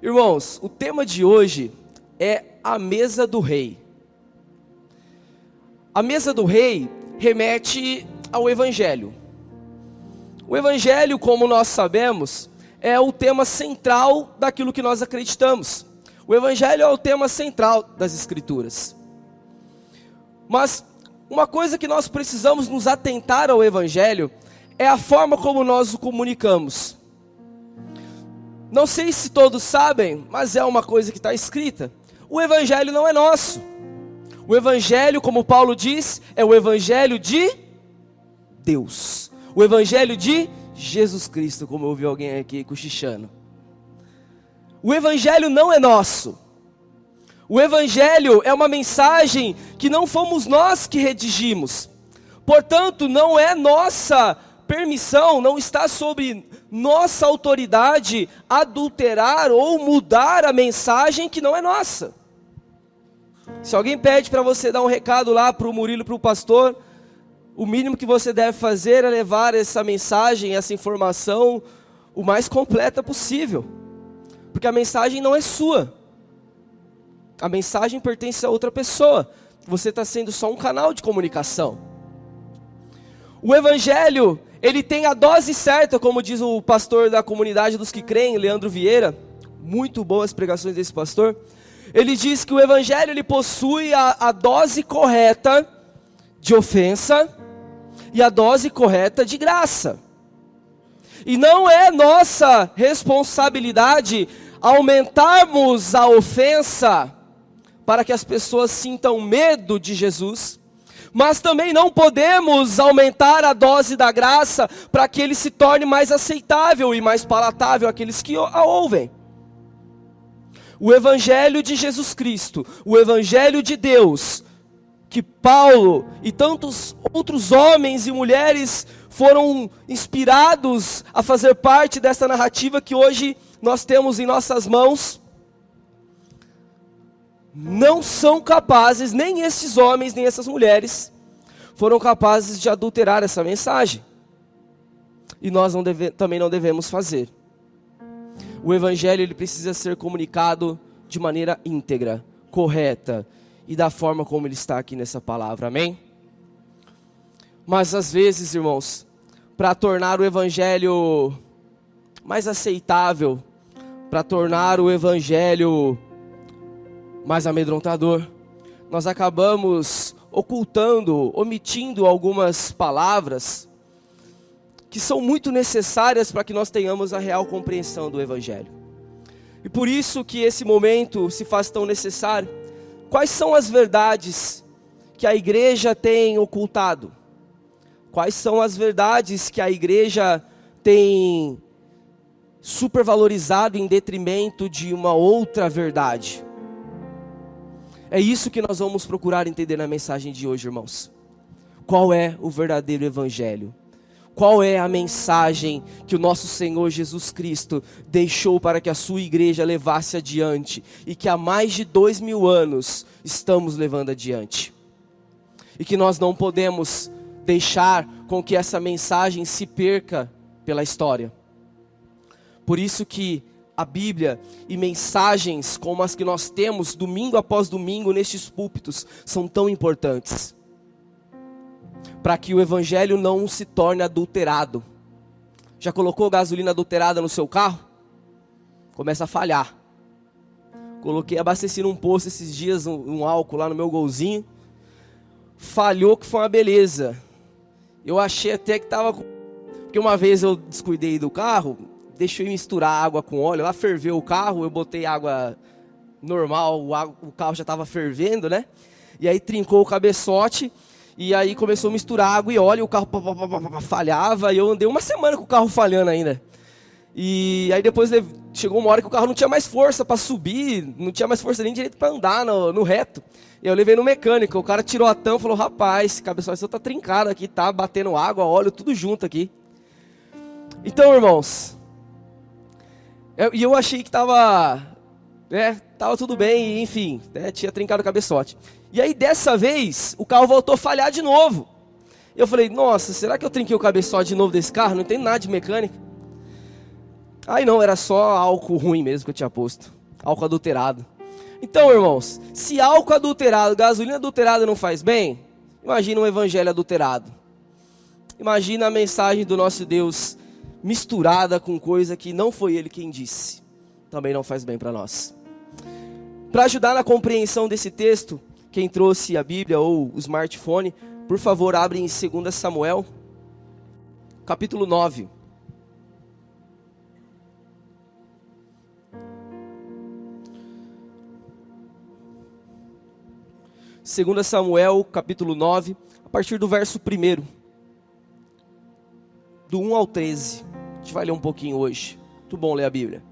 Irmãos, o tema de hoje é a mesa do rei. A mesa do rei remete ao Evangelho. O Evangelho, como nós sabemos, é o tema central daquilo que nós acreditamos. O Evangelho é o tema central das Escrituras. Mas uma coisa que nós precisamos nos atentar ao Evangelho é a forma como nós o comunicamos. Não sei se todos sabem, mas é uma coisa que está escrita. O Evangelho não é nosso. O Evangelho, como Paulo diz, é o Evangelho de Deus. O Evangelho de Jesus Cristo, como eu ouvi alguém aqui cochichando. O Evangelho não é nosso. O Evangelho é uma mensagem que não fomos nós que redigimos. Portanto, não é nossa permissão, não está sobre nossa autoridade adulterar ou mudar a mensagem que não é nossa. Se alguém pede para você dar um recado lá para o Murilo, para o pastor, o mínimo que você deve fazer é levar essa mensagem, essa informação, o mais completa possível. Porque a mensagem não é sua. A mensagem pertence a outra pessoa. Você está sendo só um canal de comunicação. O Evangelho, ele tem a dose certa, como diz o pastor da comunidade dos que creem, Leandro Vieira. Muito boas pregações desse pastor. Ele diz que o Evangelho ele possui a dose correta de ofensa e a dose correta de graça. E não é nossa responsabilidade aumentarmos a ofensa para que as pessoas sintam medo de Jesus, mas também não podemos aumentar a dose da graça para que ele se torne mais aceitável e mais palatável àqueles que a ouvem. O Evangelho de Jesus Cristo, o Evangelho de Deus, que Paulo e tantos outros homens e mulheres foram inspirados a fazer parte dessa narrativa que hoje nós temos em nossas mãos, não são capazes, nem esses homens, nem essas mulheres, foram capazes de adulterar essa mensagem. E nós também não devemos fazer. O Evangelho ele precisa ser comunicado de maneira íntegra, correta, e da forma como ele está aqui nessa palavra, amém? Mas às vezes, irmãos, para tornar o Evangelho mais aceitável, para tornar o Evangelho mais amedrontador, nós acabamos ocultando, omitindo algumas palavras que são muito necessárias para que nós tenhamos a real compreensão do Evangelho. E por isso que esse momento se faz tão necessário. Quais são as verdades que a igreja tem ocultado? Quais são as verdades que a igreja tem supervalorizado em detrimento de uma outra verdade? É isso que nós vamos procurar entender na mensagem de hoje, irmãos. Qual é o verdadeiro Evangelho? Qual é a mensagem que o nosso Senhor Jesus Cristo deixou para que a sua igreja levasse adiante e que há mais de 2000 anos estamos levando adiante? E que nós não podemos deixar com que essa mensagem se perca pela história. Por isso que a Bíblia e mensagens como as que nós temos domingo após domingo nestes púlpitos são tão importantes. Para que o Evangelho não se torne adulterado. Já colocou gasolina adulterada no seu carro? Começa a falhar. Abasteci num posto esses dias um álcool lá no meu golzinho. Falhou que foi uma beleza. Eu achei até que estava... Porque uma vez eu descuidei do carro, deixei misturar água com óleo, lá ferveu o carro, eu botei água normal, o carro já estava fervendo, né? E aí trincou o cabeçote, e aí começou a misturar água e óleo, o carro falhava, e eu andei uma semana com o carro falhando ainda. E aí depois chegou uma hora que o carro não tinha mais força para subir, não tinha mais força nem direito para andar no reto. E eu levei no mecânico, o cara tirou a tampa e falou, rapaz, esse cabeçote tá trincado aqui, tá batendo água, óleo, tudo junto aqui. Então, irmãos, eu achei que tava tudo bem, enfim, tinha trincado o cabeçote. E aí dessa vez, o carro voltou a falhar de novo. Eu falei, nossa, será que eu trinquei o cabeçote de novo desse carro? Não tem nada de mecânica. Ai não, era só álcool ruim mesmo que eu tinha posto. Álcool adulterado. Então, irmãos, se álcool adulterado, gasolina adulterada não faz bem, imagina um evangelho adulterado. Imagina a mensagem do nosso Deus misturada com coisa que não foi Ele quem disse. Também não faz bem para nós. Para ajudar na compreensão desse texto, quem trouxe a Bíblia ou o smartphone, por favor, abre em 2 Samuel, capítulo 9. Segunda Samuel, capítulo 9, a partir do verso 1, do 1 ao 13. A gente vai ler um pouquinho hoje. Muito bom ler a Bíblia.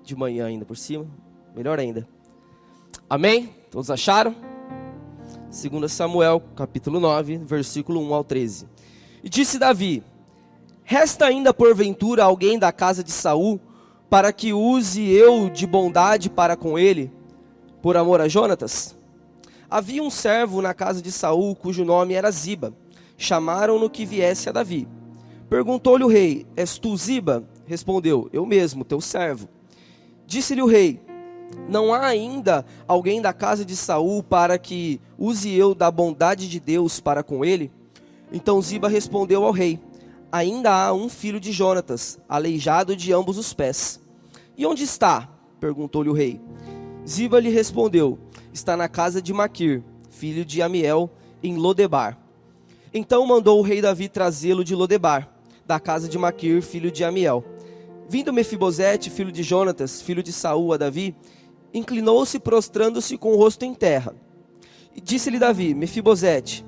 De manhã ainda por cima, melhor ainda. Amém? Todos acharam? 2 Samuel, capítulo 9, versículo 1 ao 13. E disse Davi: resta ainda porventura alguém da casa de Saul, para que use eu de bondade para com ele, por amor a Jonatas? Havia um servo na casa de Saul, cujo nome era Ziba. Chamaram-no que viesse a Davi. Perguntou-lhe o rei: és tu Ziba? Respondeu: eu mesmo, teu servo. Disse-lhe o rei: não há ainda alguém da casa de Saul para que use eu da bondade de Deus para com ele? Então Ziba respondeu ao rei: ainda há um filho de Jonatas, aleijado de ambos os pés. E onde está? Perguntou-lhe o rei. Ziba lhe respondeu: está na casa de Maquir, filho de Amiel, em Lodebar. Então mandou o rei Davi trazê-lo de Lodebar, da casa de Maquir, filho de Amiel. Vindo Mefibosete, filho de Jonatas, filho de Saul, a Davi, inclinou-se prostrando-se com o rosto em terra. E disse-lhe Davi: Mefibosete.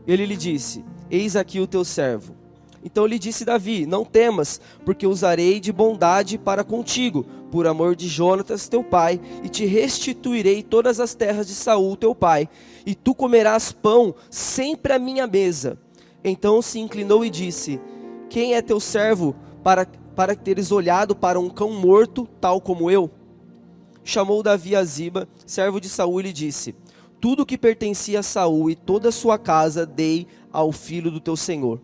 Ele lhe disse: eis aqui o teu servo. Então lhe disse Davi: não temas, porque usarei de bondade para contigo, por amor de Jonatas teu pai, e te restituirei todas as terras de Saul teu pai, e tu comerás pão sempre à minha mesa. Então se inclinou e disse: quem é teu servo para teres olhado para um cão morto, tal como eu? Chamou Davi a Ziba, servo de Saul, e lhe disse: tudo que pertencia a Saul e toda a sua casa dei ao filho do teu senhor.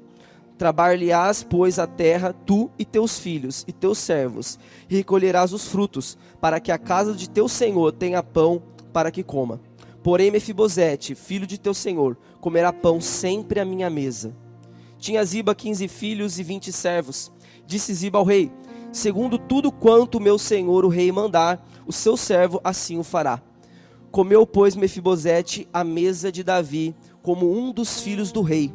Trabalhar-lhe-ás, pois, a terra, tu e teus filhos e teus servos, e recolherás os frutos, para que a casa de teu senhor tenha pão para que coma. Porém Mefibosete, filho de teu senhor, comerá pão sempre à minha mesa. Tinha Ziba 15 filhos e 20 servos. Disse Ziba ao rei: segundo tudo quanto meu senhor o rei mandar, o seu servo assim o fará. Comeu, pois, Mefibosete à mesa de Davi, como um dos filhos do rei.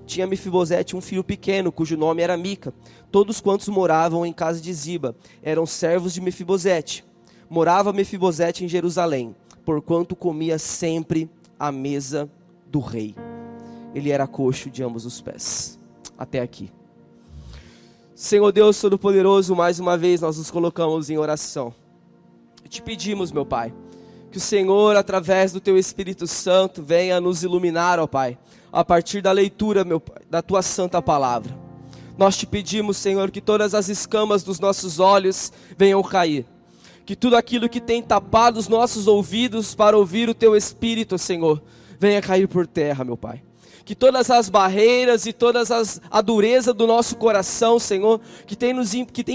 Tinha Mefibosete um filho pequeno, cujo nome era Mica. Todos quantos moravam em casa de Ziba eram servos de Mefibosete. Morava Mefibosete em Jerusalém, porquanto comia sempre à mesa do rei. Ele era coxo de ambos os pés. Até aqui. Senhor Deus Todo-Poderoso, mais uma vez nós nos colocamos em oração. E te pedimos, meu Pai, que o Senhor, através do Teu Espírito Santo, venha nos iluminar, ó Pai, a partir da leitura, meu Pai, da Tua Santa Palavra. Nós te pedimos, Senhor, que todas as escamas dos nossos olhos venham cair. Que tudo aquilo que tem tapado os nossos ouvidos para ouvir o Teu Espírito, Senhor, venha cair por terra, meu Pai. Que todas as barreiras e a dureza do nosso coração, Senhor, que tem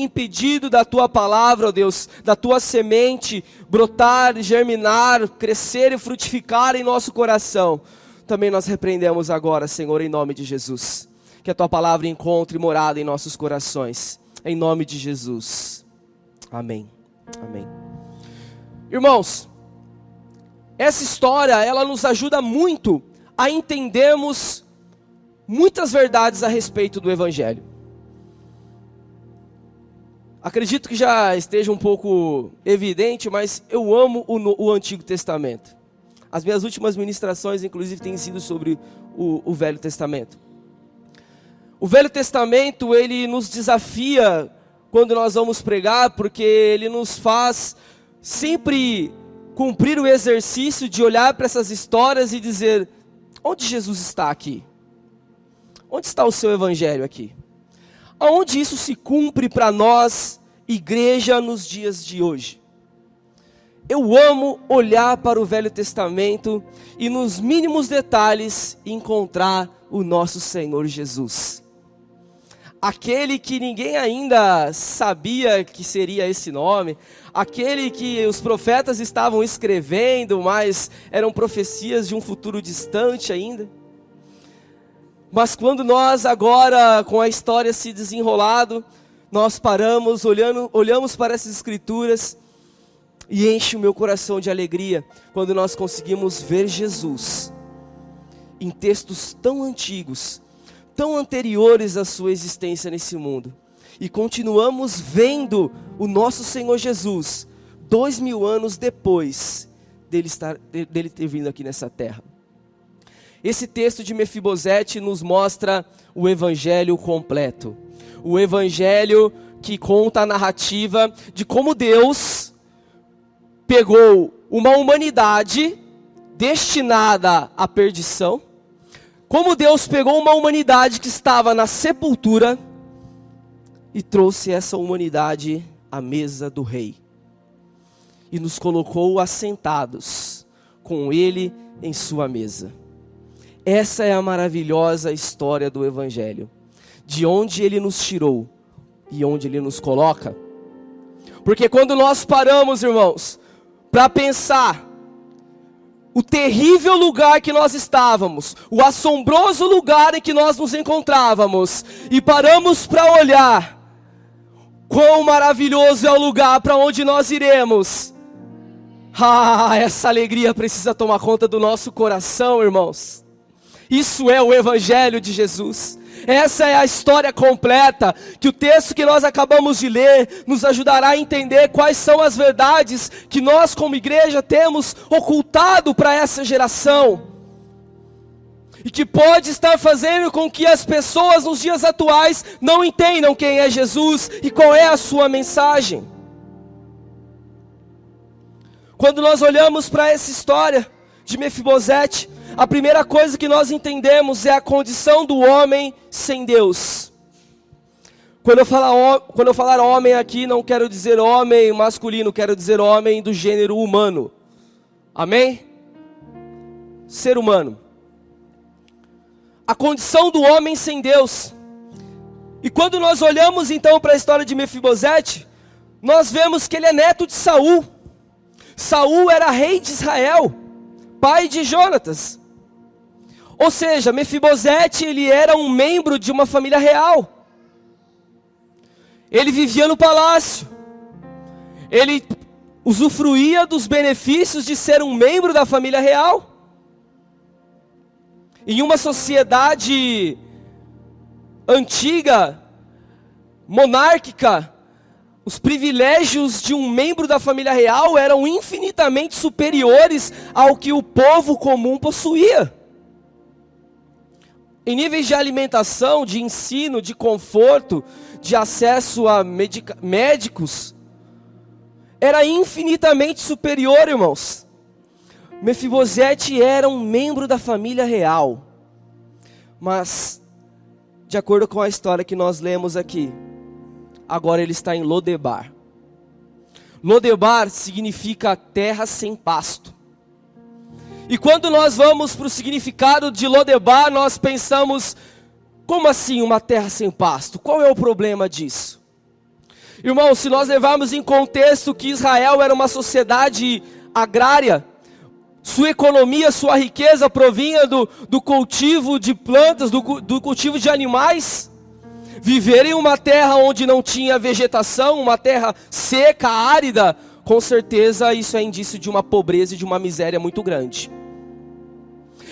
impedido da Tua palavra, ó Deus, da Tua semente brotar, germinar, crescer e frutificar em nosso coração, também nós repreendemos agora, Senhor, em nome de Jesus. Que a Tua palavra encontre morada em nossos corações, em nome de Jesus. Amém. Amém. Irmãos, essa história, ela nos ajuda muito a entendermos muitas verdades a respeito do Evangelho. Acredito que já esteja um pouco evidente, mas eu amo o Antigo Testamento. As minhas últimas ministrações, inclusive, têm sido sobre o Velho Testamento. O Velho Testamento, ele nos desafia quando nós vamos pregar, porque ele nos faz sempre cumprir o exercício de olhar para essas histórias e dizer: onde Jesus está aqui? Onde está o seu Evangelho aqui? Aonde isso se cumpre para nós, igreja, nos dias de hoje? Eu amo olhar para o Velho Testamento e nos mínimos detalhes encontrar o nosso Senhor Jesus. aquele que ninguém ainda sabia que seria esse nome, aquele que os profetas estavam escrevendo, mas eram profecias de um futuro distante ainda. Mas quando nós agora, com a história se desenrolado, nós paramos, olhamos para essas escrituras e enche o meu coração de alegria quando nós conseguimos ver Jesus em textos tão antigos, tão anteriores à sua existência nesse mundo. E continuamos vendo o nosso Senhor Jesus 2000 anos depois dele ter vindo aqui nessa terra. Esse texto de Mefibosete nos mostra o evangelho completo. O evangelho que conta a narrativa de como Deus pegou uma humanidade destinada à perdição, como Deus pegou uma humanidade que estava na sepultura e trouxe essa humanidade à mesa do rei. E nos colocou assentados com ele em sua mesa. Essa é a maravilhosa história do evangelho. De onde ele nos tirou e onde ele nos coloca. Porque quando nós paramos, irmãos, para pensar o terrível lugar que nós estávamos, o assombroso lugar em que nós nos encontrávamos, e paramos para olhar quão maravilhoso é o lugar para onde nós iremos. Essa alegria precisa tomar conta do nosso coração, irmãos. Isso é o evangelho de Jesus. Essa é a história completa, que o texto que nós acabamos de ler nos ajudará a entender quais são as verdades que nós como igreja temos ocultado para essa geração. E que pode estar fazendo com que as pessoas nos dias atuais não entendam quem é Jesus e qual é a sua mensagem. Quando nós olhamos para essa história de Mefibosete, a primeira coisa que nós entendemos é a condição do homem sem Deus. Quando eu falar homem aqui, não quero dizer homem masculino, quero dizer homem do gênero humano. Amém? Ser humano. A condição do homem sem Deus. E quando nós olhamos então para a história de Mefibosete, nós vemos que ele é neto de Saul. Saul era rei de Israel, pai de Jonatas. Ou seja, Mefibosete, ele era um membro de uma família real. Ele vivia no palácio. Ele usufruía dos benefícios de ser um membro da família real. Em uma sociedade antiga, monárquica, os privilégios de um membro da família real eram infinitamente superiores ao que o povo comum possuía. Em níveis de alimentação, de ensino, de conforto, de acesso a médicos, era infinitamente superior, irmãos. Mefibosete era um membro da família real. Mas, de acordo com a história que nós lemos aqui, agora ele está em Lodebar. Lodebar significa terra sem pasto. E quando nós vamos para o significado de Lodebar, nós pensamos, como assim uma terra sem pasto? Qual é o problema disso? Irmãos, se nós levarmos em contexto que Israel era uma sociedade agrária, sua economia, sua riqueza provinha do cultivo de plantas, do cultivo de animais. Viver em uma terra onde não tinha vegetação, uma terra seca, árida, com certeza isso é indício de uma pobreza e de uma miséria muito grande.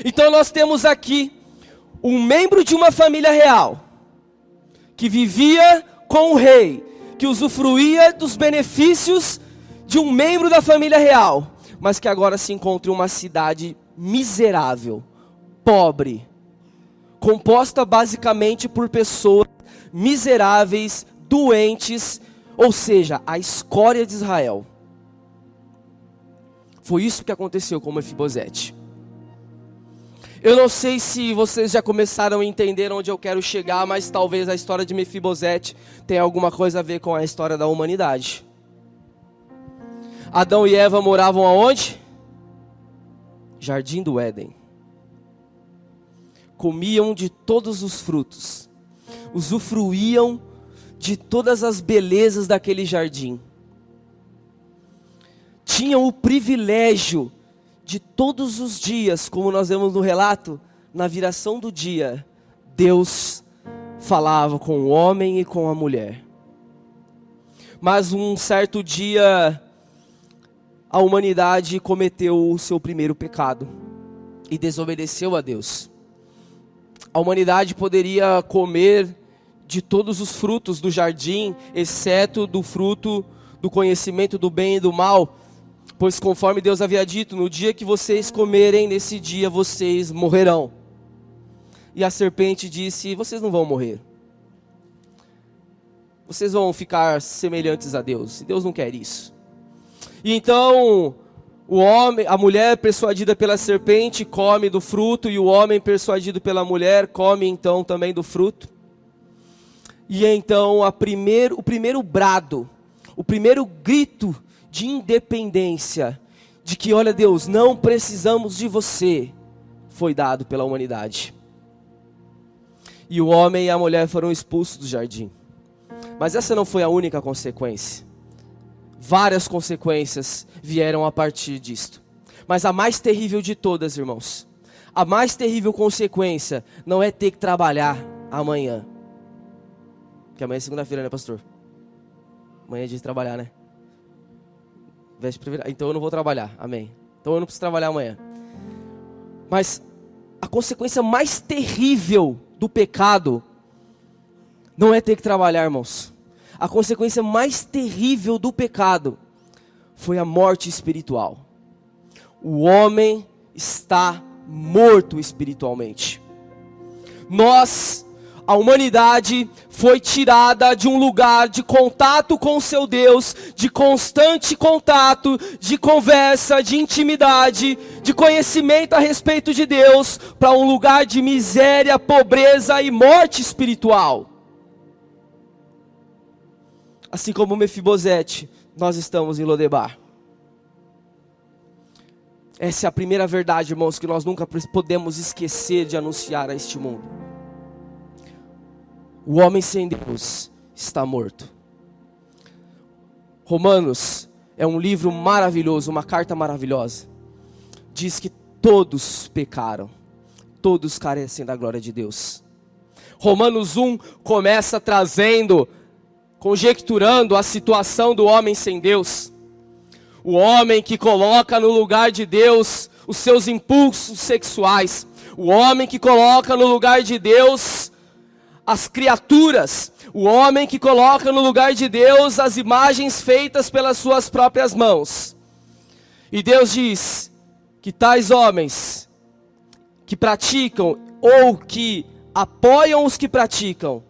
Então nós temos aqui um membro de uma família real, que vivia com o rei, que usufruía dos benefícios de um membro da família real, mas que agora se encontra em uma cidade miserável, pobre, composta basicamente por pessoas miseráveis, doentes, ou seja, a escória de Israel. Foi isso que aconteceu com Mefibosete. Eu não sei se vocês já começaram a entender onde eu quero chegar, mas talvez a história de Mefibosete tenha alguma coisa a ver com a história da humanidade. Adão e Eva moravam aonde? Jardim do Éden. Comiam de todos os frutos. usufruíam de todas as belezas daquele jardim. Tinham o privilégio de todos os dias, como nós vemos no relato, na viração do dia, Deus falava com o homem e com a mulher. Mas um certo dia, a humanidade cometeu o seu primeiro pecado e desobedeceu a Deus. A humanidade poderia comer de todos os frutos do jardim, exceto do fruto do conhecimento do bem e do mal, pois conforme Deus havia dito, no dia que vocês comerem, nesse dia vocês morrerão. E a serpente disse: vocês não vão morrer. Vocês vão ficar semelhantes a Deus. E Deus não quer isso. E então, a mulher persuadida pela serpente come do fruto, e o homem persuadido pela mulher come então também do fruto. E então o primeiro brado, o primeiro grito de independência, de que olha Deus, não precisamos de você, foi dado pela humanidade. E o homem e a mulher foram expulsos do jardim. Mas essa não foi a única consequência. Várias consequências vieram a partir disto. Mas a mais terrível de todas, irmãos, a mais terrível consequência não é ter que trabalhar amanhã. Porque amanhã é segunda-feira, né, pastor? Amanhã é dia de trabalhar, né? Então eu não vou trabalhar, amém. Então eu não preciso trabalhar amanhã. Mas a consequência mais terrível do pecado não é ter que trabalhar, irmãos. A consequência mais terrível do pecado foi a morte espiritual. O homem está morto espiritualmente. A humanidade foi tirada de um lugar de contato com o seu Deus, de constante contato, de conversa, de intimidade, de conhecimento a respeito de Deus, para um lugar de miséria, pobreza e morte espiritual. Assim como Mefibosete, nós estamos em Lodebar. Essa é a primeira verdade, irmãos, que nós nunca podemos esquecer de anunciar a este mundo. O homem sem Deus está morto. Romanos é um livro maravilhoso, uma carta maravilhosa. Diz que todos pecaram, todos carecem da glória de Deus. Romanos 1 começa conjecturando a situação do homem sem Deus. O homem que coloca no lugar de Deus os seus impulsos sexuais. O homem que coloca no lugar de Deus as criaturas. O homem que coloca no lugar de Deus as imagens feitas pelas suas próprias mãos. E Deus diz que tais homens que praticam ou que apoiam os que praticam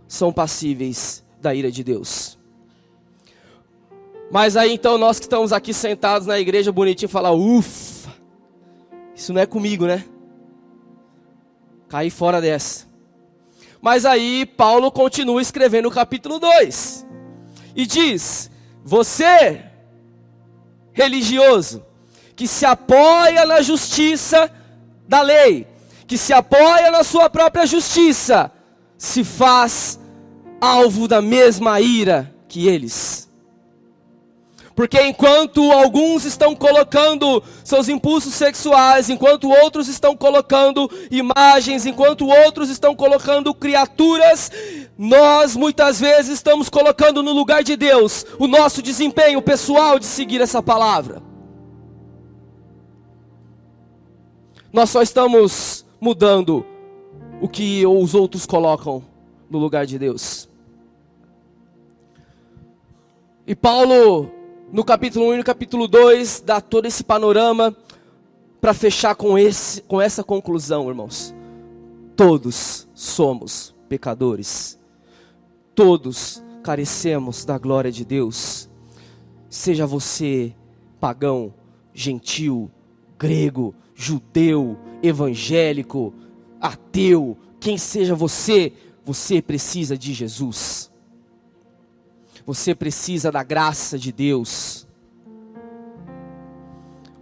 são passíveis da ira de Deus. Mas aí então nós que estamos aqui sentados na igreja bonitinho falar: ufa, isso não é comigo, né? Caí fora dessa. Mas aí Paulo continua escrevendo o capítulo 2 e diz: você, religioso, que se apoia na justiça da lei, que se apoia na sua própria justiça, se faz alvo da mesma ira que eles. Porque enquanto alguns estão colocando seus impulsos sexuais, enquanto outros estão colocando imagens, enquanto outros estão colocando criaturas, nós muitas vezes estamos colocando no lugar de Deus o nosso desempenho pessoal de seguir essa palavra. Nós só estamos mudando o que os outros colocam no lugar de Deus. E Paulo, no capítulo 1 e no capítulo 2, dá todo esse panorama para fechar com essa conclusão, irmãos. Todos somos pecadores. Todos carecemos da glória de Deus. Seja você pagão, gentil, grego, judeu, evangélico, ateu, quem seja você, você precisa de Jesus. Você precisa da graça de Deus.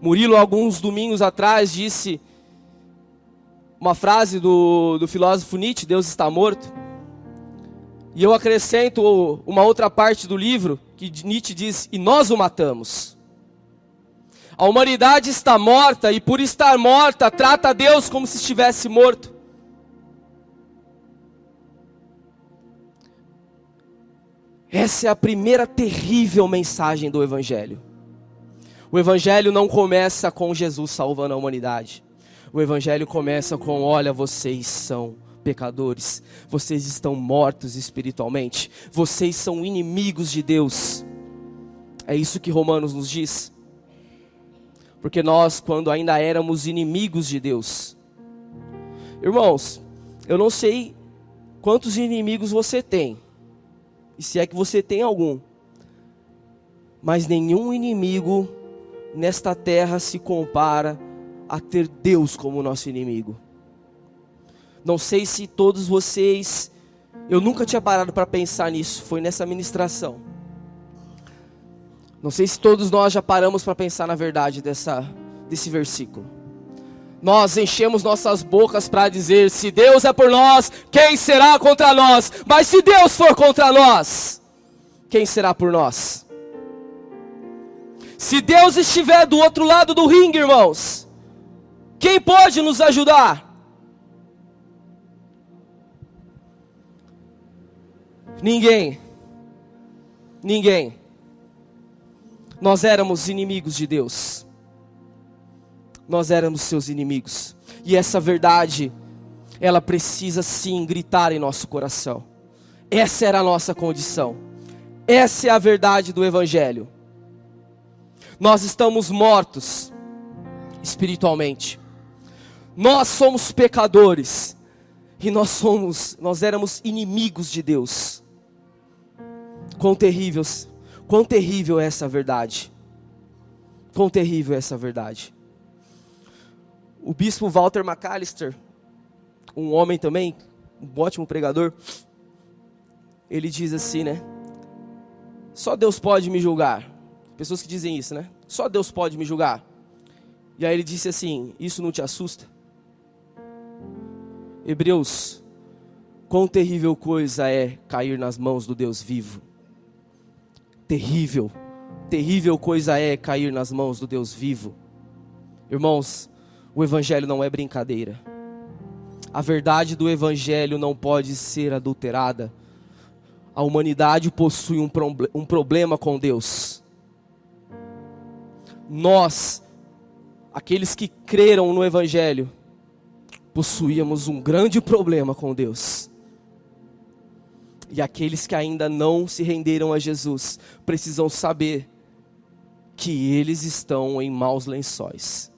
Murilo, alguns domingos atrás, disse uma frase do filósofo Nietzsche: Deus está morto. E eu acrescento uma outra parte do livro, que Nietzsche diz, e nós o matamos. A humanidade está morta, e por estar morta, trata Deus como se estivesse morto. Essa é a primeira terrível mensagem do Evangelho. O Evangelho não começa com Jesus salvando a humanidade. O Evangelho começa com, olha, vocês são pecadores, vocês estão mortos espiritualmente, vocês são inimigos de Deus. É isso que Romanos nos diz. Porque nós, quando ainda éramos inimigos de Deus, irmãos, eu não sei quantos inimigos você tem, e se é que você tem algum, mas nenhum inimigo nesta terra se compara a ter Deus como nosso inimigo. Não sei se todos vocês, eu nunca tinha parado para pensar nisso, foi nessa ministração. Não sei se todos nós já paramos para pensar na verdade desse versículo. Nós enchemos nossas bocas para dizer, se Deus é por nós, quem será contra nós? Mas se Deus for contra nós, quem será por nós? Se Deus estiver do outro lado do ringue, irmãos, quem pode nos ajudar? Ninguém. Ninguém. Nós éramos inimigos de Deus. Nós éramos seus inimigos. E essa verdade, ela precisa sim gritar em nosso coração. Essa era a nossa condição. Essa é a verdade do Evangelho. Nós estamos mortos espiritualmente. Nós somos pecadores. E nós éramos inimigos de Deus. Quão terrível é essa verdade. Quão terrível é essa verdade. O bispo Walter McAllister, um homem também, um ótimo pregador, ele diz assim, né? Só Deus pode me julgar. Pessoas que dizem isso, né? Só Deus pode me julgar. E aí ele disse assim, isso não te assusta? Hebreus, quão terrível coisa é cair nas mãos do Deus vivo. Terrível, terrível coisa é cair nas mãos do Deus vivo. Irmãos, o Evangelho não é brincadeira. A verdade do Evangelho não pode ser adulterada. A humanidade possui um problema com Deus. Nós, aqueles que creram no Evangelho, possuíamos um grande problema com Deus. E aqueles que ainda não se renderam a Jesus, precisam saber que eles estão em maus lençóis.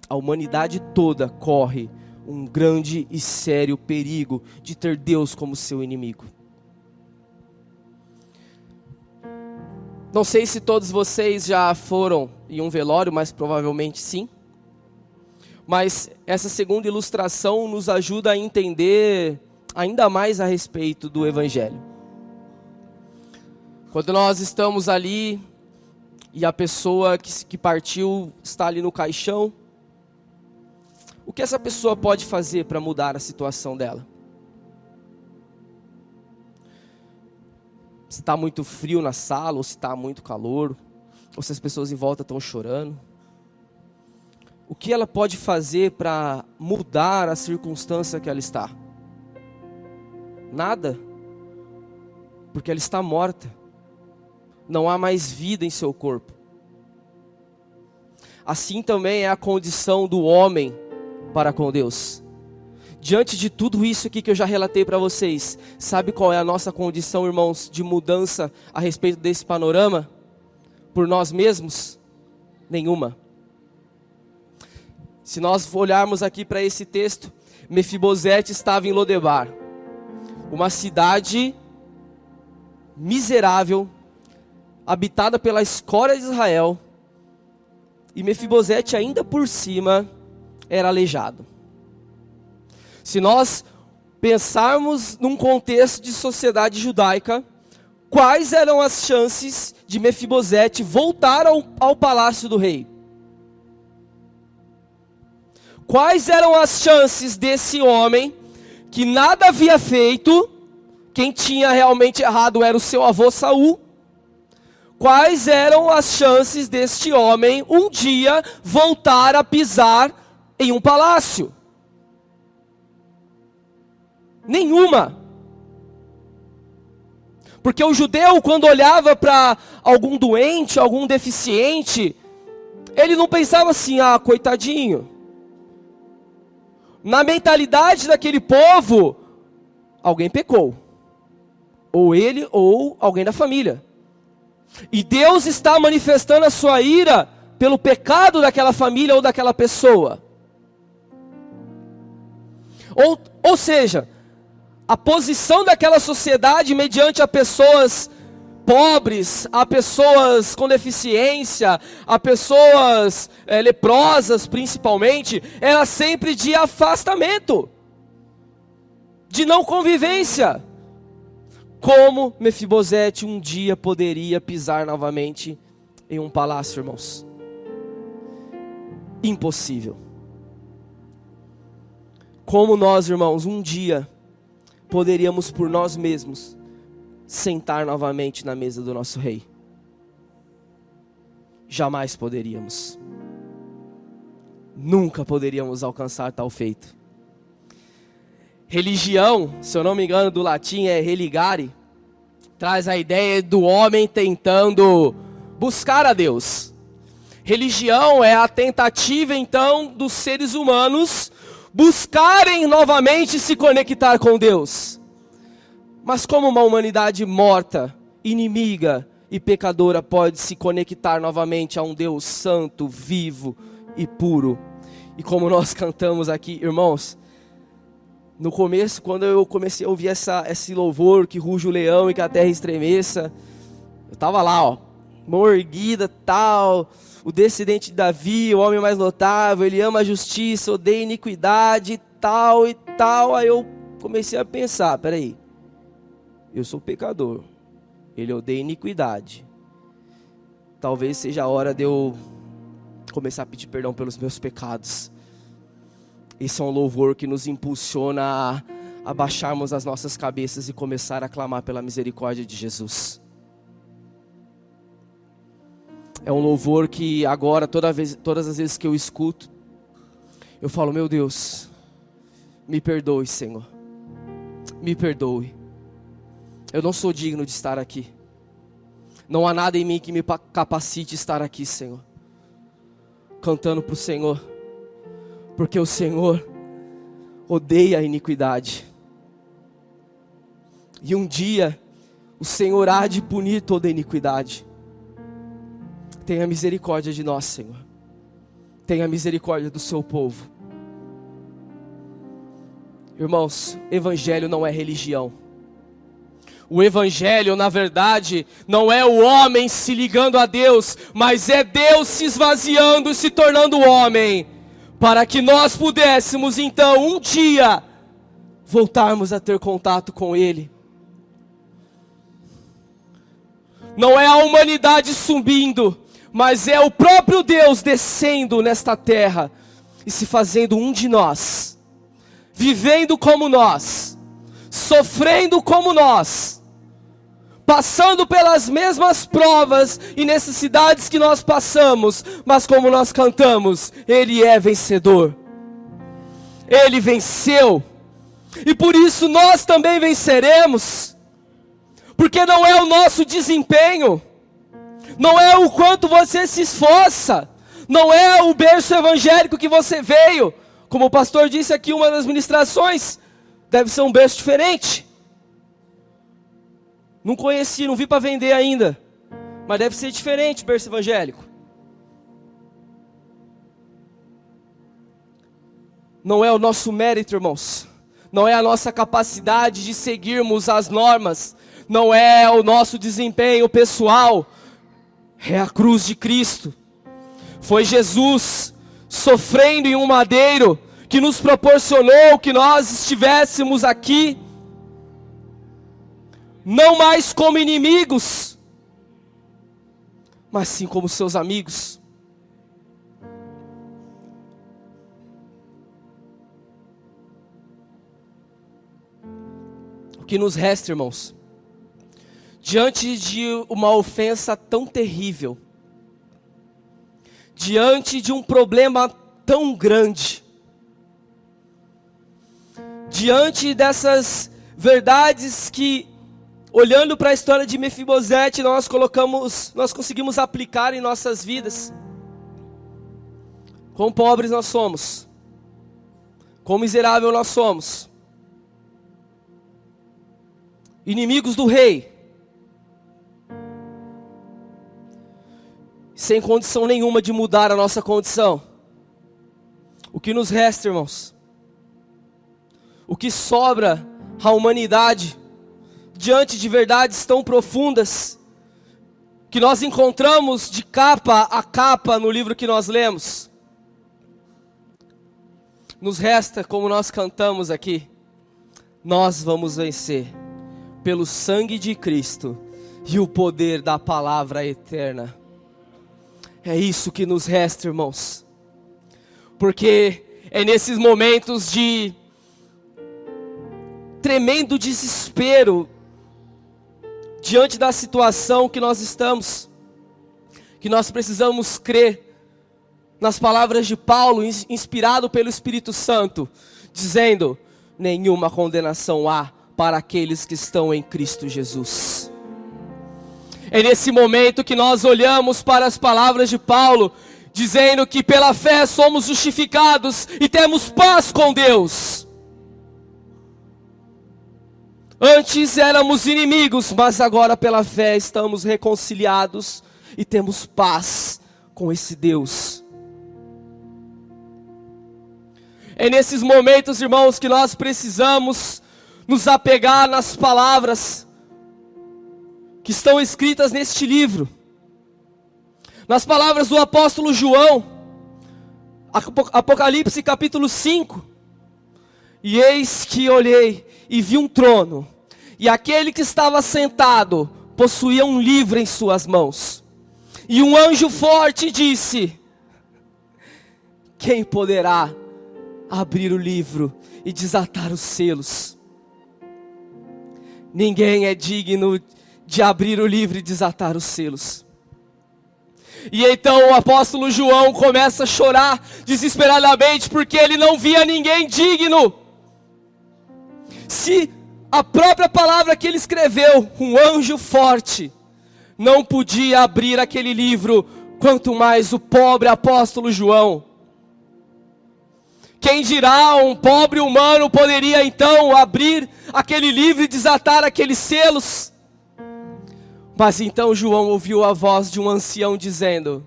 A humanidade toda corre um grande e sério perigo de ter Deus como seu inimigo. Não sei se todos vocês já foram em um velório, mas provavelmente sim. Mas essa segunda ilustração nos ajuda a entender ainda mais a respeito do Evangelho. Quando nós estamos ali e a pessoa que partiu está ali no caixão, o que essa pessoa pode fazer para mudar a situação dela? Se está muito frio na sala, ou se está muito calor, ou se as pessoas em volta estão chorando. O que ela pode fazer para mudar a circunstância que ela está? Nada, porque ela está morta. Não há mais vida em seu corpo. Assim também é a condição do homem para com Deus. Diante de tudo isso aqui que eu já relatei para vocês, sabe qual é a nossa condição, irmãos, de mudança a respeito desse panorama? Por nós mesmos? Nenhuma. Se nós olharmos aqui para esse texto, Mefibosete estava em Lodebar, uma cidade miserável, habitada pela escória de Israel, e Mefibosete ainda por cima era aleijado. Se nós pensarmos num contexto de sociedade judaica, quais eram as chances de Mefibosete voltar ao palácio do rei? Quais eram as chances desse homem, que nada havia feito, quem tinha realmente errado era o seu avô Saul, quais eram as chances deste homem um dia voltar a pisar em um palácio? Nenhuma. Porque o judeu, quando olhava para algum doente, algum deficiente, ele não pensava assim, ah, coitadinho. Na mentalidade daquele povo, alguém pecou. Ou ele, ou alguém da família. E Deus está manifestando a sua ira pelo pecado daquela família ou daquela pessoa. Ou seja, a posição daquela sociedade mediante a pessoas pobres, a pessoas com deficiência, a pessoas leprosas principalmente, era sempre de afastamento, de não convivência. Como Mefibosete um dia poderia pisar novamente em um palácio, irmãos? Impossível. Como nós, irmãos, um dia poderíamos por nós mesmos sentar novamente na mesa do nosso rei? Jamais poderíamos. Nunca poderíamos alcançar tal feito. Religião, se eu não me engano do latim é religare, traz a ideia do homem tentando buscar a Deus. Religião é a tentativa então dos seres humanos buscarem novamente se conectar com Deus. Mas como uma humanidade morta, inimiga e pecadora pode se conectar novamente a um Deus santo, vivo e puro? E como nós cantamos aqui, irmãos, no começo, quando eu comecei a ouvir esse louvor, que ruge o leão e que a terra estremeça, eu estava lá, ó, mão erguida, tal, o descendente de Davi, o homem mais notável, ele ama a justiça, odeia a iniquidade, e tal. Aí eu comecei a pensar, peraí, eu sou pecador, ele odeia a iniquidade. Talvez seja a hora de eu começar a pedir perdão pelos meus pecados. Esse é um louvor que nos impulsiona a baixarmos as nossas cabeças e começar a clamar pela misericórdia de Jesus. É um louvor que agora, todas as vezes que eu escuto, eu falo, meu Deus, me perdoe, Senhor. Me perdoe. Eu não sou digno de estar aqui. Não há nada em mim que me capacite a estar aqui, Senhor. Cantando para o Senhor. Porque o Senhor odeia a iniquidade. E um dia, o Senhor há de punir toda a iniquidade. Tenha misericórdia de nós, Senhor. Tenha misericórdia do seu povo. Irmãos, evangelho não é religião. O evangelho, na verdade, não é o homem se ligando a Deus, mas é Deus se esvaziando e se tornando homem, para que nós pudéssemos então um dia voltarmos a ter contato com Ele. Não é a humanidade subindo, mas é o próprio Deus descendo nesta terra e se fazendo um de nós, vivendo como nós, sofrendo como nós, passando pelas mesmas provas e necessidades que nós passamos, mas como nós cantamos, Ele é vencedor. Ele venceu. E por isso nós também venceremos. Porque não é o nosso desempenho, não é o quanto você se esforça, não é o berço evangélico que você veio. Como o pastor disse aqui, uma das ministrações, deve ser um berço diferente. Não conheci, não vi para vender ainda, mas deve ser diferente o berço evangélico. Não é o nosso mérito, irmãos. Não é a nossa capacidade de seguirmos as normas. Não é o nosso desempenho pessoal. É a cruz de Cristo. Foi Jesus sofrendo em um madeiro que nos proporcionou que nós estivéssemos aqui. Não mais como inimigos, mas sim como seus amigos. que nos resta, irmãos, diante de uma ofensa tão terrível, diante de um problema tão grande, diante dessas verdades que, olhando para a história de Mefibosete, nós conseguimos aplicar em nossas vidas. Quão pobres nós somos, quão miserável nós somos, inimigos do rei, sem condição nenhuma de mudar a nossa condição. O que nos resta, irmãos? O que sobra à humanidade diante de verdades tão profundas que nós encontramos de capa a capa no livro que nós lemos? Nos resta, como nós cantamos aqui, nós vamos vencer pelo sangue de Cristo e o poder da palavra eterna. É isso que nos resta, irmãos. Porque é nesses momentos de tremendo desespero, diante da situação que nós estamos, que nós precisamos crer nas palavras de Paulo, inspirado pelo Espírito Santo, dizendo: nenhuma condenação há para aqueles que estão em Cristo Jesus. É nesse momento que nós olhamos para as palavras de Paulo, dizendo que pela fé somos justificados e temos paz com Deus. Antes éramos inimigos, mas agora pela fé estamos reconciliados e temos paz com esse Deus. É nesses momentos, irmãos, que nós precisamos nos apegar nas palavras que estão escritas neste livro. Nas palavras do apóstolo João, Apocalipse capítulo 5. E eis que olhei e vi um trono, e aquele que estava sentado possuía um livro em suas mãos. E um anjo forte disse: quem poderá abrir o livro e desatar os selos? Ninguém é digno de abrir o livro e desatar os selos. E então o apóstolo João começa a chorar desesperadamente, porque ele não via ninguém digno. Se a própria palavra que ele escreveu, um anjo forte, não podia abrir aquele livro, quanto mais o pobre apóstolo João. Quem dirá, um pobre humano poderia então abrir aquele livro e desatar aqueles selos? Mas então João ouviu a voz de um ancião dizendo: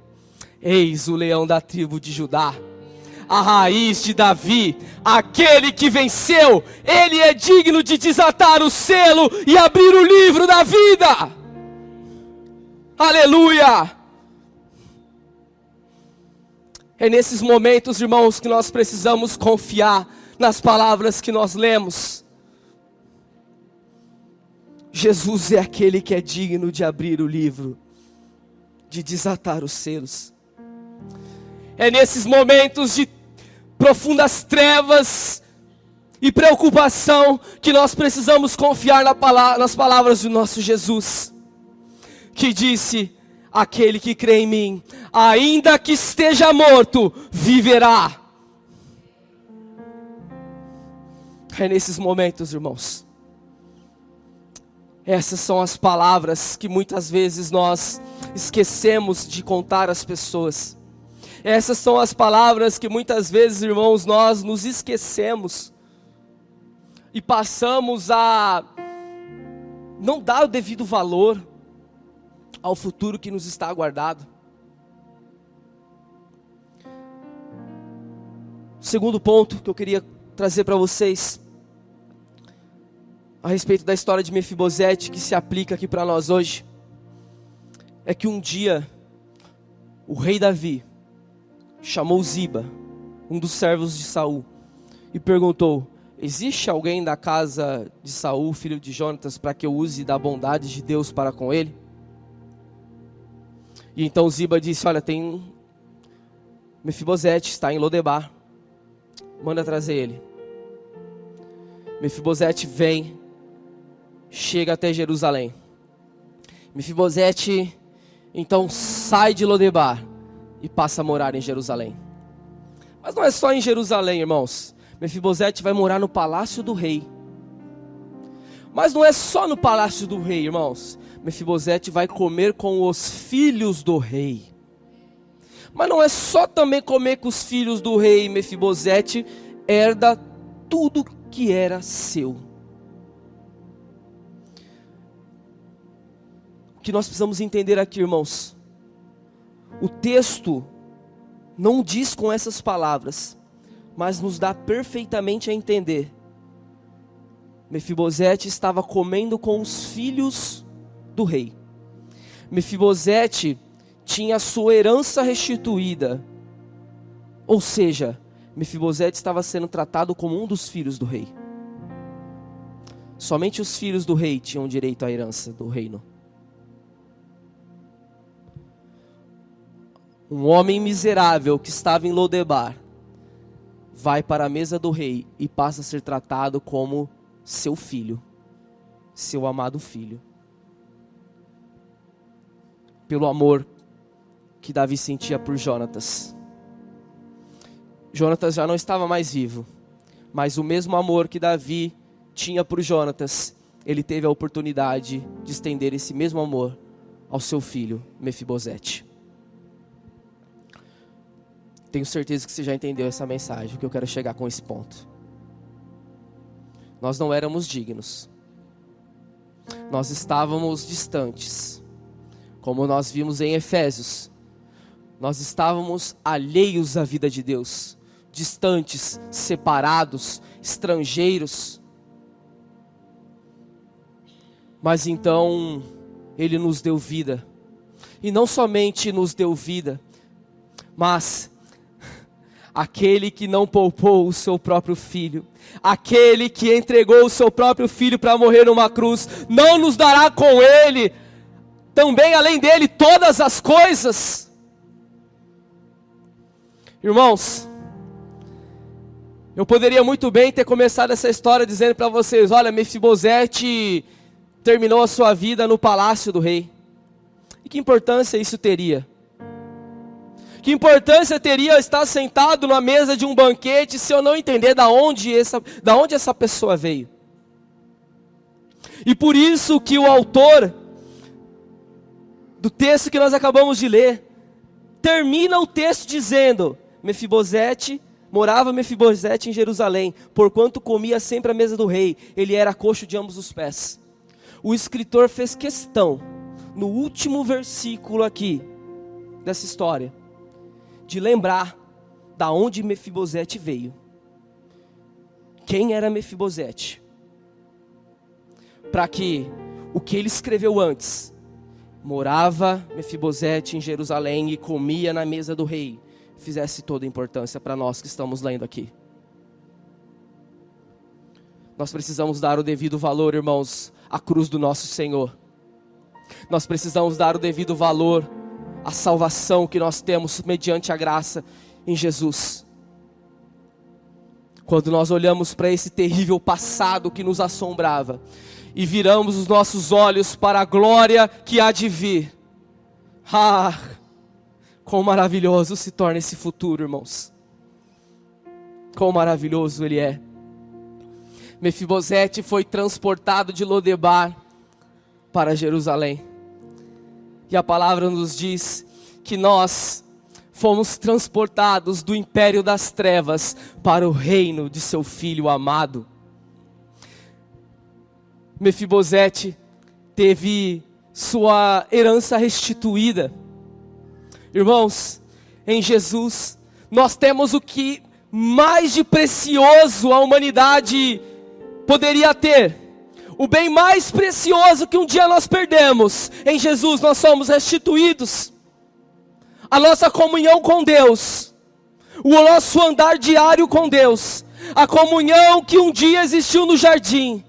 eis o leão da tribo de Judá, a raiz de Davi, aquele que venceu, ele é digno de desatar o selo e abrir o livro da vida. Aleluia! É nesses momentos, irmãos, que nós precisamos confiar nas palavras que nós lemos. Jesus é aquele que é digno de abrir o livro, de desatar os selos. É nesses momentos de profundas trevas e preocupação que nós precisamos confiar nas palavras do nosso Jesus, que disse: aquele que crê em mim, ainda que esteja morto, viverá. É nesses momentos, irmãos, essas são as palavras que muitas vezes nós esquecemos de contar às pessoas. Essas são as palavras que muitas vezes, irmãos, nós nos esquecemos e passamos a não dar o devido valor ao futuro que nos está aguardado. O segundo ponto que eu queria trazer para vocês, a respeito da história de Mefibosete, que se aplica aqui para nós hoje, é que um dia o rei Davi chamou Ziba, um dos servos de Saul, e perguntou: existe alguém da casa de Saul, filho de Jonatas, para que eu use da bondade de Deus para com ele? E então Ziba disse: olha, tem Mefibosete, está em Lodebar, manda trazer ele. Mefibosete vem chega até Jerusalém. Mefibosete então sai de Lodebar e passa a morar em Jerusalém. Mas não é só em Jerusalém, irmãos. Mefibosete vai morar no palácio do rei. Mas não é só no palácio do rei, irmãos. Mefibosete vai comer com os filhos do rei. Mas não é só também comer com os filhos do rei. Mefibosete herda tudo que era seu. O que nós precisamos entender aqui, irmãos, o texto não diz com essas palavras, mas nos dá perfeitamente a entender. Mefibosete estava comendo com os filhos do rei. Mefibosete tinha sua herança restituída, ou seja, Mefibosete estava sendo tratado como um dos filhos do rei. Somente os filhos do rei tinham direito à herança do reino. Um homem miserável que estava em Lodebar vai para a mesa do rei e passa a ser tratado como seu filho, seu amado filho. Pelo amor que Davi sentia por Jonatas. Jonatas já não estava mais vivo, mas o mesmo amor que Davi tinha por Jonatas, ele teve a oportunidade de estender esse mesmo amor ao seu filho Mefibosete. Tenho certeza que você já entendeu essa mensagem, que eu quero chegar com esse ponto. Nós não éramos dignos. Nós estávamos distantes. Como nós vimos em Efésios, nós estávamos alheios à vida de Deus, distantes, separados, estrangeiros. Mas então Ele nos deu vida. E não somente nos deu vida, mas aquele que não poupou o seu próprio filho, aquele que entregou o seu próprio filho para morrer numa cruz, não nos dará com ele, também além dele, todas as coisas? Irmãos, eu poderia muito bem ter começado essa história dizendo para vocês: olha, Mefibosete terminou a sua vida no palácio do rei. E que importância isso teria? Que importância teria estar sentado na mesa de um banquete se eu não entender da onde essa pessoa veio? E por isso que o autor do texto que nós acabamos de ler termina o texto dizendo: morava Mefibosete em Jerusalém, porquanto comia sempre à mesa do rei, ele era coxo de ambos os pés. O escritor fez questão, no último versículo aqui dessa história, de lembrar da onde Mefibosete veio. Quem era Mefibosete? Para que o que ele escreveu antes, morava Mefibosete em Jerusalém e comia na mesa do rei, fizesse toda a importância para nós que estamos lendo aqui. Nós precisamos dar o devido valor, irmãos, à cruz do nosso Senhor. Nós precisamos dar o devido valor a salvação que nós temos mediante a graça em Jesus. Quando nós olhamos para esse terrível passado que nos assombrava e viramos os nossos olhos para a glória que há de vir, quão maravilhoso se torna esse futuro, irmãos. Quão maravilhoso ele é. Mefibosete foi transportado de Lodebar para Jerusalém. E a palavra nos diz que nós fomos transportados do império das trevas para o reino de seu filho amado. Mefibosete teve sua herança restituída. Irmãos, em Jesus nós temos o que mais de precioso a humanidade poderia ter. O bem mais precioso que um dia nós perdemos, em Jesus nós somos restituídos. A nossa comunhão com Deus, o nosso andar diário com Deus, a comunhão que um dia existiu no jardim,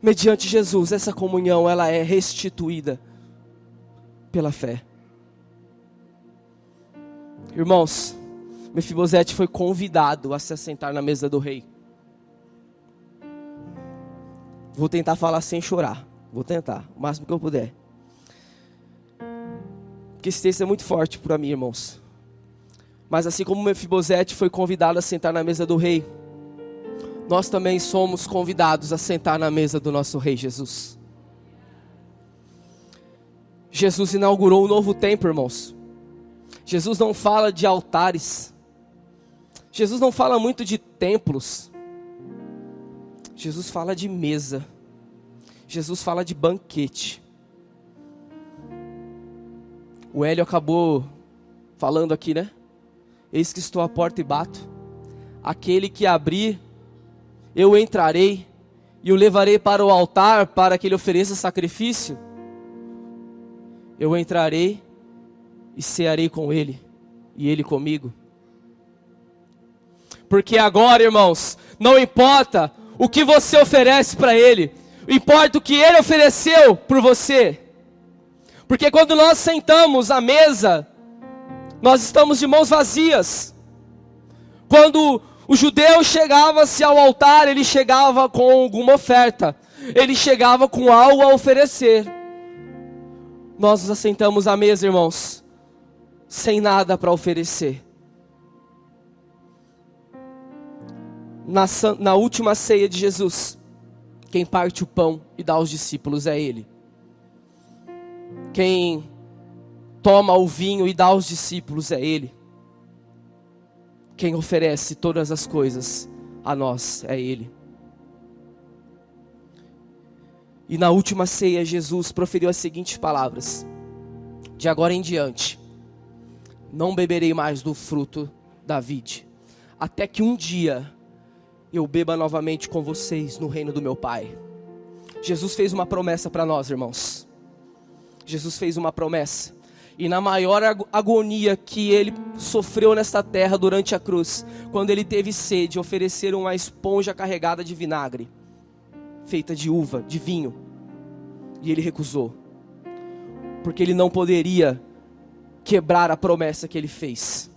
mediante Jesus, essa comunhão ela é restituída pela fé. Irmãos, Mefibosete foi convidado a se assentar na mesa do rei. Vou tentar falar sem chorar. Vou tentar, o máximo que eu puder. Porque esse texto é muito forte para mim, irmãos. Mas assim como Mefibosete foi convidado a sentar na mesa do rei, nós também somos convidados a sentar na mesa do nosso rei Jesus. Jesus inaugurou um novo tempo, irmãos. Jesus não fala de altares. Jesus não fala muito de templos. Jesus fala de mesa. Jesus fala de banquete. O Hélio acabou falando aqui, né? Eis que estou à porta e bato. Aquele que abrir, eu entrarei e o levarei para o altar para que ele ofereça sacrifício. Eu entrarei e cearei com ele e ele comigo. Porque agora, irmãos, não importa o que você oferece para ele, importa o que ele ofereceu por você. Porque quando nós sentamos à mesa, nós estamos de mãos vazias. Quando o judeu chegava-se ao altar, ele chegava com alguma oferta, ele chegava com algo a oferecer. Nós nos assentamos à mesa, irmãos, sem nada para oferecer. Na última ceia de Jesus, quem parte o pão e dá aos discípulos é Ele. Quem toma o vinho e dá aos discípulos é Ele. Quem oferece todas as coisas a nós é Ele. E na última ceia, Jesus proferiu as seguintes palavras: de agora em diante, não beberei mais do fruto da vide, até que um dia eu beba novamente com vocês no reino do meu Pai. Jesus fez uma promessa para nós, irmãos. Jesus fez uma promessa. E na maior agonia que ele sofreu nesta terra durante a cruz, quando ele teve sede, ofereceram uma esponja carregada de vinagre, feita de uva, de vinho. E ele recusou. Porque ele não poderia quebrar a promessa que ele fez.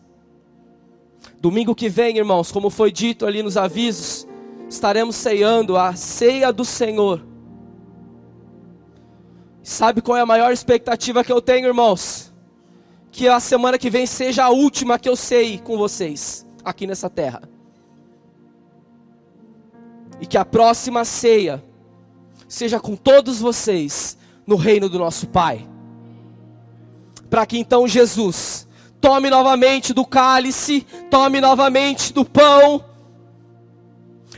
Domingo que vem, irmãos, como foi dito ali nos avisos, estaremos ceando a ceia do Senhor. Sabe qual é a maior expectativa que eu tenho, irmãos? Que a semana que vem seja a última que eu ceie com vocês, aqui nessa terra. E que a próxima ceia seja com todos vocês no reino do nosso Pai. Para que então Jesus tome novamente do cálice, tome novamente do pão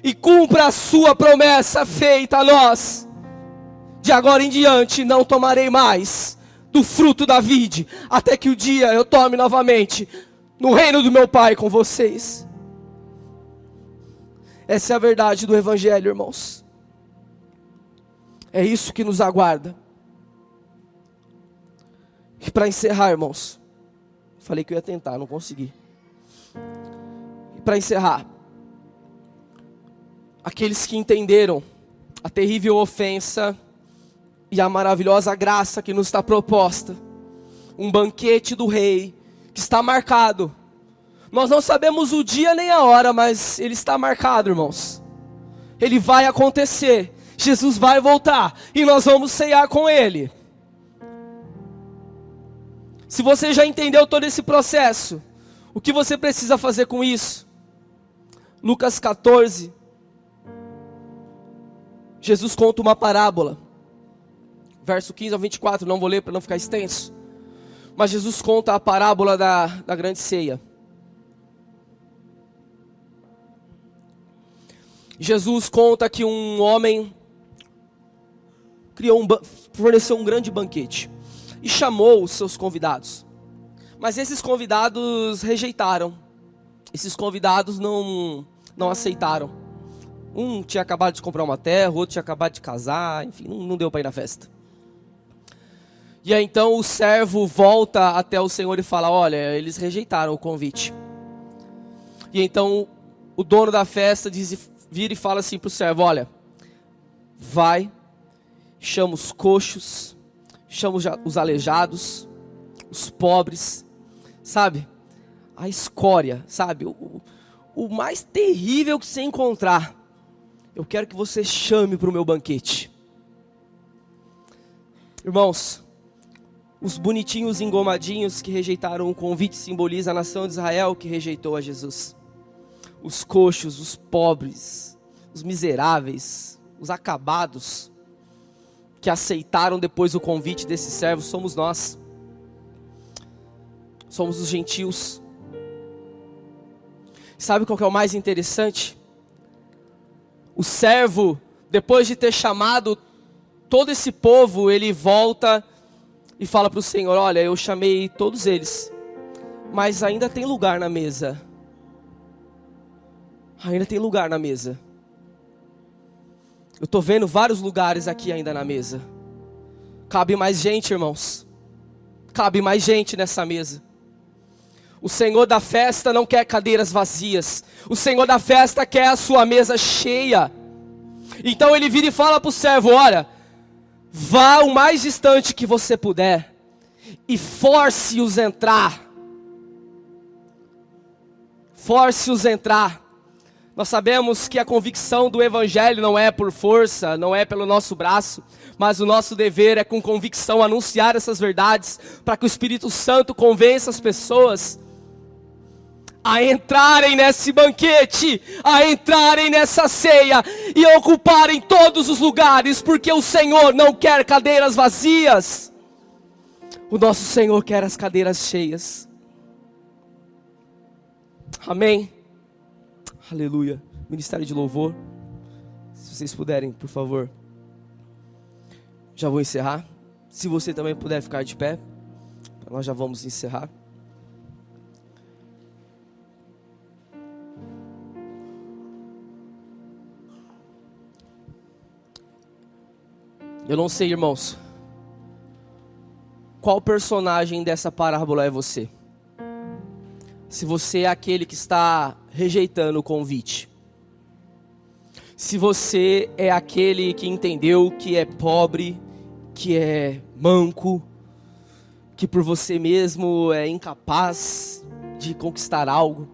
e cumpra a sua promessa feita a nós. De agora em diante não tomarei mais do fruto da vide, até que o dia eu tome novamente no reino do meu Pai com vocês. Essa é a verdade do Evangelho, irmãos. É isso que nos aguarda. E para encerrar, irmãos, falei que eu ia tentar, não consegui. E para encerrar, aqueles que entenderam a terrível ofensa e a maravilhosa graça que nos está proposta, um banquete do rei que está marcado. Nós não sabemos o dia nem a hora, mas ele está marcado, irmãos. Ele vai acontecer. Jesus vai voltar e nós vamos ceiar com ele. Se você já entendeu todo esse processo, o que você precisa fazer com isso? Lucas 14, Jesus conta uma parábola, verso 15 ao 24, não vou ler para não ficar extenso, mas Jesus conta a parábola da grande ceia. Jesus conta que um homem forneceu um grande banquete e chamou os seus convidados. Mas esses convidados rejeitaram. Esses convidados não aceitaram. Um tinha acabado de comprar uma terra, outro tinha acabado de casar, enfim, não deu para ir na festa. E aí então o servo volta até o Senhor e fala: olha, eles rejeitaram o convite. E então o dono da festa vira e fala assim para o servo: olha, vai, chama os coxos, chama os aleijados, os pobres, sabe? A escória, sabe? O mais terrível que você encontrar. eu quero que você chame para o meu banquete. Irmãos, os bonitinhos engomadinhos que rejeitaram o convite simboliza a nação de Israel que rejeitou a Jesus. Os coxos, os pobres, os miseráveis, os acabados, que aceitaram depois o convite desse servo, somos nós. Somos os gentios. Sabe qual que é o mais interessante? O servo, depois de ter chamado todo esse povo, ele volta e fala para o Senhor: olha, eu chamei todos eles, mas ainda tem lugar na mesa. Ainda tem lugar na mesa. Eu estou vendo vários lugares aqui ainda na mesa. Cabe mais gente, irmãos. Cabe mais gente nessa mesa. O Senhor da festa não quer cadeiras vazias. O Senhor da festa quer a sua mesa cheia. Então ele vira e fala para o servo: olha, vá o mais distante que você puder e force-os a entrar. Force-os a entrar. Nós sabemos que a convicção do Evangelho não é por força, não é pelo nosso braço, mas o nosso dever é com convicção anunciar essas verdades, para que o Espírito Santo convença as pessoas a entrarem nesse banquete, a entrarem nessa ceia e ocuparem todos os lugares, porque o Senhor não quer cadeiras vazias, o nosso Senhor quer as cadeiras cheias. Amém? Aleluia. Ministério de louvor, se vocês puderem, por favor. Já vou encerrar. Se você também puder ficar de pé, nós já vamos encerrar. Eu não sei, irmãos, qual personagem dessa parábola é você. Se você é aquele que está rejeitando o convite. Se você é aquele que entendeu que é pobre, que é manco, que por você mesmo é incapaz de conquistar algo.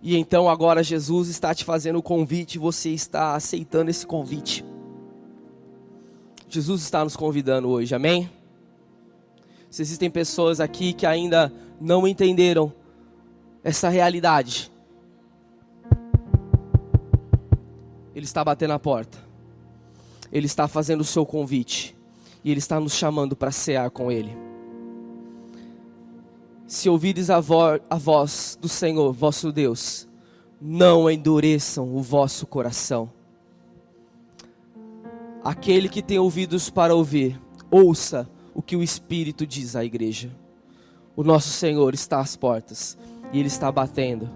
E então agora Jesus está te fazendo o convite e você está aceitando esse convite. Jesus está nos convidando hoje, amém? Se existem pessoas aqui que ainda não entenderam essa realidade, Ele está batendo a porta. Ele está fazendo o seu convite. E Ele está nos chamando para cear com Ele. Se ouvires a voz do Senhor, vosso Deus, não endureçam o vosso coração. Aquele que tem ouvidos para ouvir, ouça o que o Espírito diz à igreja. O nosso Senhor está às portas. E Ele está batendo.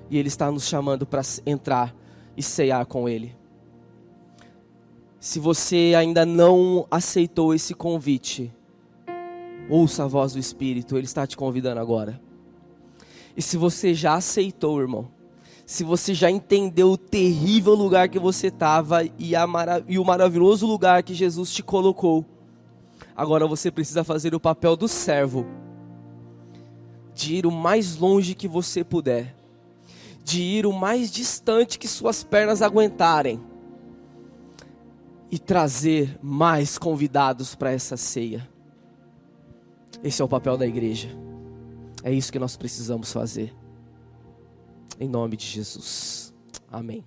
E Ele está nos chamando para entrar e cear com Ele. Se você ainda não aceitou esse convite, ouça a voz do Espírito. Ele está te convidando agora. E se você já aceitou, irmão, se você já entendeu o terrível lugar que você estava e o maravilhoso lugar que Jesus te colocou, agora você precisa fazer o papel do servo, de ir o mais longe que você puder, de ir o mais distante que suas pernas aguentarem, e trazer mais convidados para essa ceia. Esse é o papel da igreja. É isso que nós precisamos fazer. Em nome de Jesus. Amém.